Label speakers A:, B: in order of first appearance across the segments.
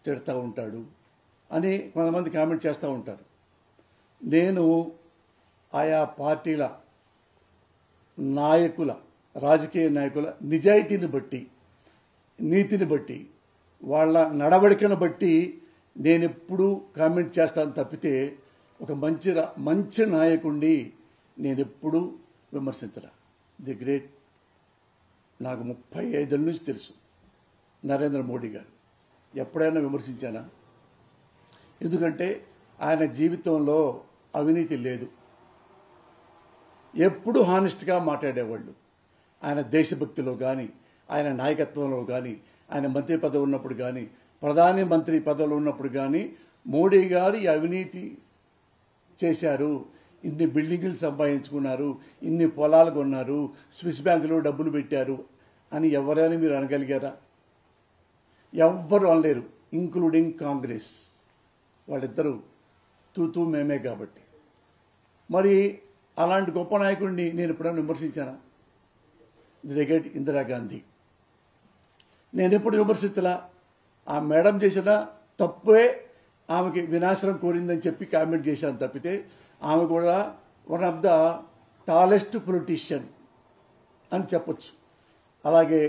A: తిడతా ఉంటాడు అని కొంతమంది కామెంట్ చేస్తూ ఉంటారు. నేను ఆయా పార్టీల నాయకుల, రాజకీయ నాయకుల నిజాయితీని బట్టి, నీతిని బట్టి, వాళ్ళ నడవడికను బట్టి నేను ఎప్పుడూ కామెంట్ చేస్తాను తప్పితే ఒక మంచి నాయకుడిని నేను ఎప్పుడూ విమర్శించరా. ది గ్రేట్, నాకు 35 ఏళ్ళ నుంచి తెలుసు నరేంద్ర మోడీ గారు. ఎప్పుడైనా విమర్శించానా? ఎందుకంటే ఆయన జీవితంలో అవినీతి లేదు. ఎప్పుడు హానెస్ట్గా మాట్లాడేవాళ్ళు. ఆయన దేశభక్తిలో కానీ, ఆయన నాయకత్వంలో కానీ, ఆయన మంత్రి పదవి ఉన్నప్పుడు కానీ, ప్రధాని మంత్రి పదవులు ఉన్నప్పుడు కానీ మోడీ గారు ఈ అవినీతి చేశారు, ఇన్ని బిల్డింగులు సంపాదించుకున్నారు, ఇన్ని పొలాలు కొన్నారు, స్విస్ బ్యాంకులో డబ్బులు పెట్టారు అని ఎవరైనా మీరు అనగలిగారా? ఎవ్వరు అనలేరు, ఇంక్లూడింగ్ కాంగ్రెస్. వాళ్ళిద్దరూ తూతూ మేమే కాబట్టి. మరి అలాంటి గొప్ప నాయకుడిని నేను ఎప్పుడైనా విమర్శించానా? దిగేట్ ఇందిరాగాంధీ నేను ఎప్పుడు విమర్శించలా. ఆ మేడం చేసిన తప్పే ఆమెకి వినాశనం కోరిందని చెప్పి కామెంట్ చేశాను తప్పితే ఆమె కూడా one of the tallest politician అని చెప్పొచ్చు. అలాగే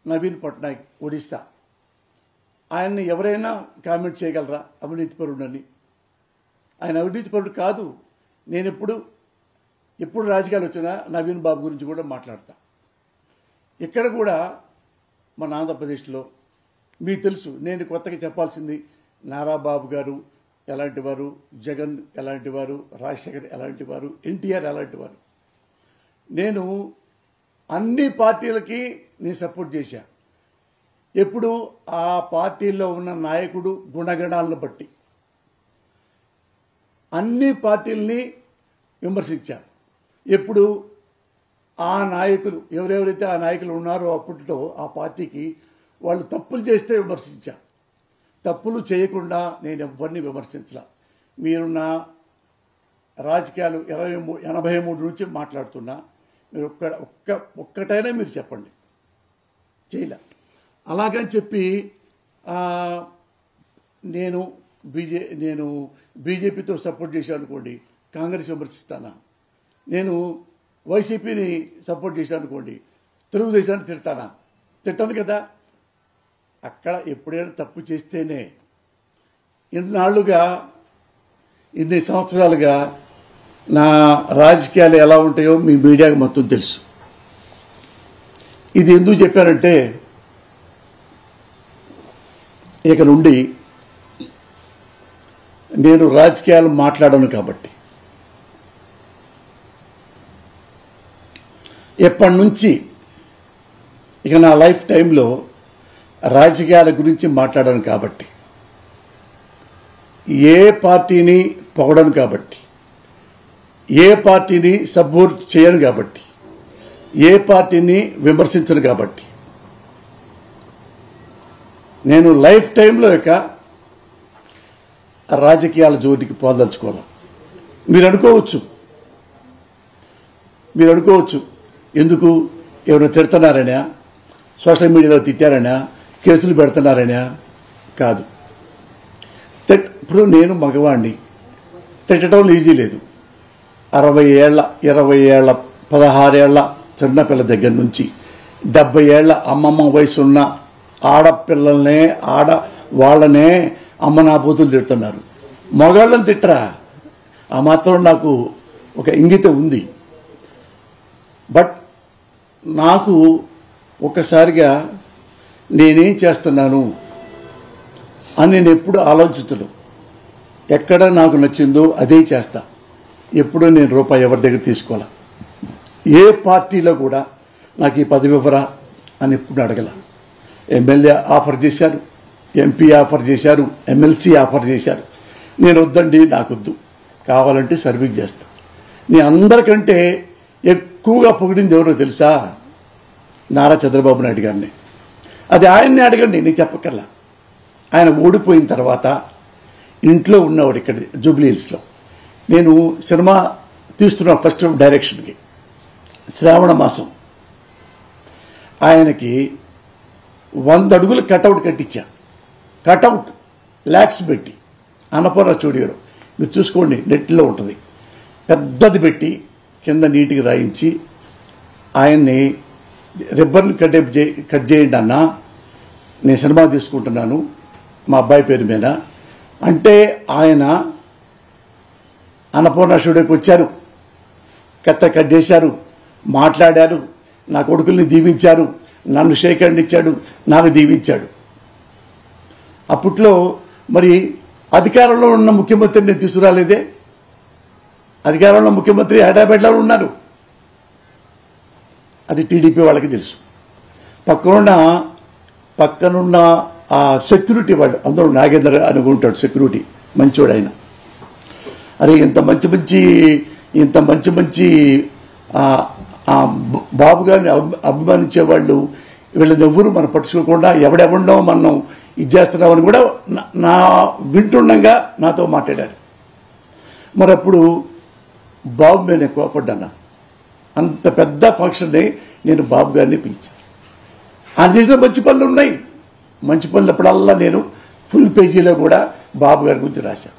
A: నవీన్ పట్నాయక్ ఒడిస్సా, ఆయన్ని ఎవరైనా కామెంట్ చేయగలరా అవినీతిపరుడని? ఆయన అవినీతిపరుడు కాదు. నేను ఎప్పుడు రాజకీయాలు వచ్చినా నవీన్ బాబు గురించి కూడా మాట్లాడతా. ఇక్కడ కూడా మన ఆంధ్రప్రదేశ్లో మీకు తెలుసు, నేను కొత్తగా చెప్పాల్సింది నారా బాబు గారు ఎలాంటి వారు, జగన్ ఎలాంటి వారు, రాజశేఖర్ ఎలాంటి వారు, ఎన్టీఆర్ ఎలాంటి వారు. నేను అన్ని పార్టీలకి నేను సపోర్ట్ చేశా. ఎప్పుడు ఆ పార్టీల్లో ఉన్న నాయకుడు గుణగణాలను బట్టి అన్ని పార్టీల్ని విమర్శించా. ఎప్పుడు ఆ నాయకులు ఎవరెవరైతే ఆ నాయకులు ఉన్నారో అప్పట్లో ఆ పార్టీకి వాళ్ళు తప్పులు చేస్తే విమర్శించా. తప్పులు చేయకుండా నేను ఎవరిని విమర్శించలా. మీరు నా రాజకీయాలు 83 నుంచి మాట్లాడుతున్నా, మీరు ఒక్కటైనా మీరు చెప్పండి. చేయలే. అలాగని చెప్పి నేను బీజేపీతో సపోర్ట్ చేశాను అనుకోండి, కాంగ్రెస్ విమర్శిస్తానా? నేను వైసీపీని సపోర్ట్ చేశాను అనుకోండి, తెలుగుదేశాన్ని తిడతానా? తిట్టాను కదా. అక్కడ ఎప్పుడైనా తప్పు చేస్తేనే. ఇన్ని సంవత్సరాలుగా నా రాజకీయాలు ఎలా ఉంటాయో మీ మీడియాకి మొత్తం తెలుసు. ఇది ఎందుకు చెప్పారంటే, ఇక నుండి నేను రాజకీయాలు మాట్లాడను కాబట్టి. ఎప్పటి నుంచి ఇక నా లైఫ్ టైంలో రాజకీయాల గురించి మాట్లాడను కాబట్టి, ఏ పార్టీని పొగడను కాబట్టి, ఏ పార్టీని సపోర్ట్ చేయను కాబట్టి, ఏ పార్టీని విమర్శించను కాబట్టి, నేను లైఫ్ టైంలో ఇక రాజకీయాల జోలికి పోదలుచుకోవాలి. మీరు అనుకోవచ్చు ఎందుకు ఎవరు తిడుతున్నారనా, సోషల్ మీడియాలో తిట్టారనా, కేసులు పెడుతున్నారనా? కాదు. ఇప్పుడు నేను మగవాణ్ణి, తిట్టడం ఈజీ లేదు. 60 ఏళ్ల 20 ఏళ్ల 16 ఏళ్ల చిన్నపిల్ల దగ్గర నుంచి 70 ఏళ్ల అమ్మమ్మ వయసున్న ఆడపిల్లల్నే వాళ్ళనే అమ్మ నా బూతులు తిడుతున్నారు. మగాళ్ళని తిట్టరా? ఆ మాత్రం నాకు ఒక ఇంగితం ఉంది. బట్ నాకు ఒక్కసారిగా నేనేం చేస్తున్నాను అని నేను ఎప్పుడు ఆలోచించను. ఎక్కడ నాకు నచ్చిందో అదే చేస్తా. ఎప్పుడూ నేను రూపాయి ఎవరి దగ్గర తీసుకోవాలా. ఏ పార్టీలో కూడా నాకు ఈ పదవి ఇవ్వరా అని ఎప్పుడు అడగల. ఎమ్మెల్యే ఆఫర్ చేశారు, ఎంపీ ఆఫర్ చేశారు, ఎమ్మెల్సీ ఆఫర్ చేశారు. నేను వద్దండి, నాకొద్దు, కావాలంటే సర్వీస్ చేస్తా. నీ అందరికంటే ఎక్కువగా పొగిడింది ఎవరో తెలుసా? నారా చంద్రబాబు నాయుడు గారిని. అది ఆయన్ని అడగండి, నేను చెప్పకల్లా. ఆయన ఓడిపోయిన తర్వాత ఇంట్లో ఉన్నవాడు ఇక్కడ జూబ్లీ హిల్స్లో. నేను సినిమా తీస్తున్నా ఫస్ట్ డైరెక్షన్కి, శ్రావణ మాసం. ఆయనకి 100 అడుగులు కటౌట్ కట్టించా. కటౌట్ ల్యాక్స్ పెట్టి అన్నపూర్ణ స్టూడియోలో మీరు చూసుకోండి, నెట్లో ఉంటుంది, పెద్దది పెట్టి కింద నీటికి రాయించి ఆయన్ని రిబ్బన్ కట్ చేయండి అన్న, నేను సినిమా తీసుకుంటున్నాను మా అబ్బాయి పేరు మీద అంటే ఆయన అన్నపూర్ణ స్టూడియోకి వచ్చారు, కట్ చేశారు, మాట్లాడారు, నా కొడుకుల్ని దీవించారు, నన్ను షేక్ హ్యాండ్ ఇచ్చాడు, నాకు దీవించాడు. అప్పట్లో మరి అధికారంలో ఉన్న ముఖ్యమంత్రిని తీసుకురాలేదే, అధికారంలో ముఖ్యమంత్రి హైదరాబాద్లో ఉన్నారు, అది టీడీపీ వాళ్ళకి తెలుసు. పక్కనున్న ఆ సెక్యూరిటీ వాడు అందరూ నాగేంద్ర అనుకుంటాడు, సెక్యూరిటీ మంచోడు ఆయన. అరే ఇంత మంచి మంచి బాబు గారిని అభిమానించే వాళ్ళు వీళ్ళని ఎవ్వరూ మనం పట్టుకోకుండా ఎవడెవడో మనం ఇది చేస్తున్నామని కూడా నా వింటుండగా నాతో మాట్లాడారు. మరి అప్పుడు బాబు మీద నేను కోపడ్డాను. అంత పెద్ద ఫంక్షన్ని నేను బాబు గారిని పిలిచాను. ఆయన చేసిన మంచి పనులు ఉన్నాయి, మంచి పనులప్పుడల్లా నేను ఫుల్ పేజీలో కూడా బాబు గారి గురించి రాశాను.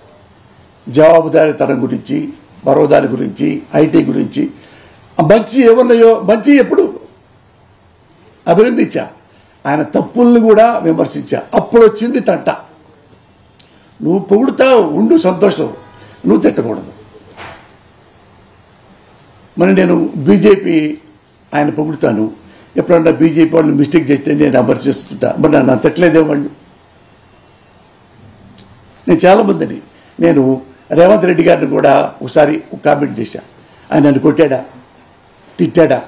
A: జవాబుదారీతనం గురించి, బరోదారి గురించి, ఐటీ గురించి, మంచి ఏమన్నాయో మంచి ఎప్పుడు అభినందించా, ఆయన తప్పుల్ని కూడా విమర్శించా. అప్పుడు వచ్చింది తంట. నువ్వు పొగుడుతావు ఉండు సంతోషం, నువ్వు తిట్టకూడదు. మరి నేను బీజేపీ ఆయన పొగుడుతాను, ఎప్పుడన్నా బీజేపీ వాళ్ళు మిస్టేక్ చేస్తే నేను విమర్శిస్తుంటా, మరి నన్ను తిట్టలేదే వాళ్ళు. నేను చాలామందిని, నేను రేవంత్ రెడ్డి గారిని కూడా ఒకసారి కామెంట్ చేశా, ఆయన నన్ను కొట్టాడా, తిట్టాడా,